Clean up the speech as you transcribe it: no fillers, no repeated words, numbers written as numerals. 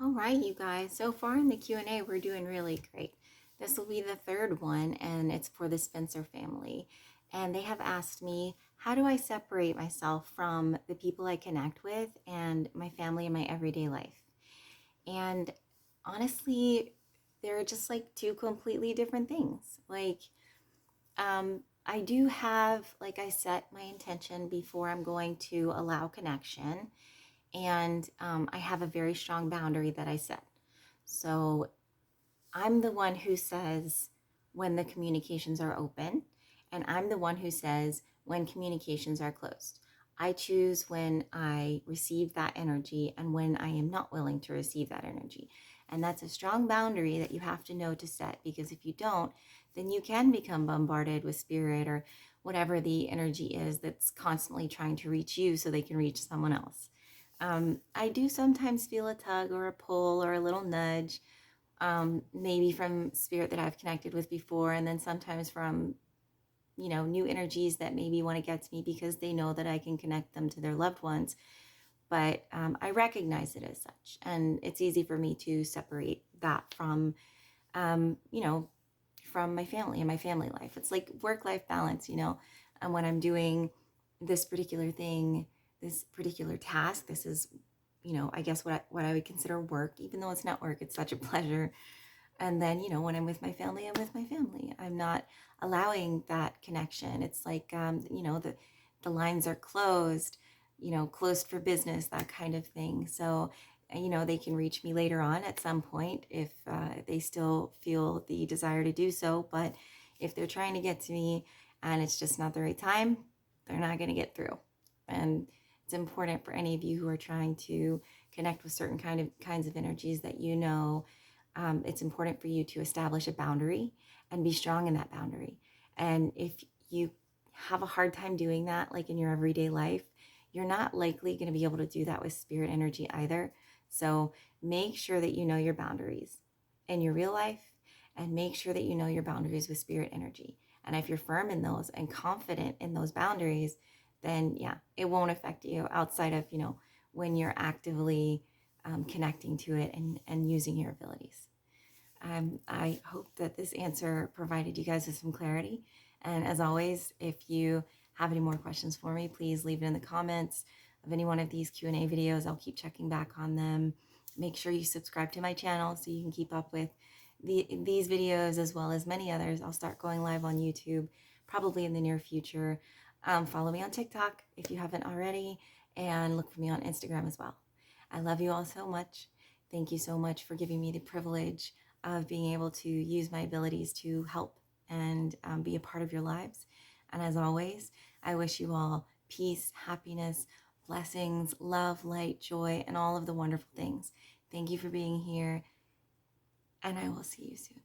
All right, you guys. So far in the Q&A, we're doing really great. This will be the third one, and it's for the Spencer family. And they have asked me, how do I separate myself from the people I connect with and my family in my everyday life? And honestly, they're just like two completely different things. I do have, like I set my intention before I'm going to allow connection. And I have a very strong boundary that I set. So I'm the one who says when the communications are open, and I'm the one who says when communications are closed. I choose when I receive that energy and when I am not willing to receive that energy. And that's a strong boundary that you have to know to set, because if you don't, then you can become bombarded with spirit or whatever the energy is that's constantly trying to reach you so they can reach someone else. I do sometimes feel a tug or a pull or a little nudge, maybe from spirit that I've connected with before, and then sometimes from, new energies that maybe want to get to me because they know that I can connect them to their loved ones. But I recognize it as such, and it's easy for me to separate that from, um, you know, from my family and my family life. It's like work-life balance, and when I'm doing this particular thing, this particular task, this is, I guess what I would consider work, even though it's not work, it's such a pleasure. And then, when I'm with my family, I'm with my family. I'm not allowing that connection. It's like, the lines are closed, closed for business, that kind of thing. So, they can reach me later on at some point if they still feel the desire to do so. But if they're trying to get to me and it's just not the right time, they're not going to get through. And it's important for any of you who are trying to connect with certain kinds of energies that it's important for you to establish a boundary and be strong in that boundary. And if you have a hard time doing that, like in your everyday life, you're not likely going to be able to do that with spirit energy either. So make sure that you know your boundaries in your real life, and make sure that you know your boundaries with spirit energy. And if you're firm in those and confident in those boundaries, then yeah, it won't affect you outside of, when you're actively connecting to it and using your abilities. I hope that this answer provided you guys with some clarity. And as always, if you have any more questions for me, please leave it in the comments of any one of these Q&A videos. I'll keep checking back on them. Make sure you subscribe to my channel so you can keep up with these videos as well as many others. I'll start going live on YouTube probably in the near future. Follow me on TikTok if you haven't already, and look for me on Instagram as well. I love you all so much. Thank you so much for giving me the privilege of being able to use my abilities to help and be a part of your lives. And as always, I wish you all peace, happiness, blessings, love, light, joy, and all of the wonderful things. Thank you for being here, and I will see you soon.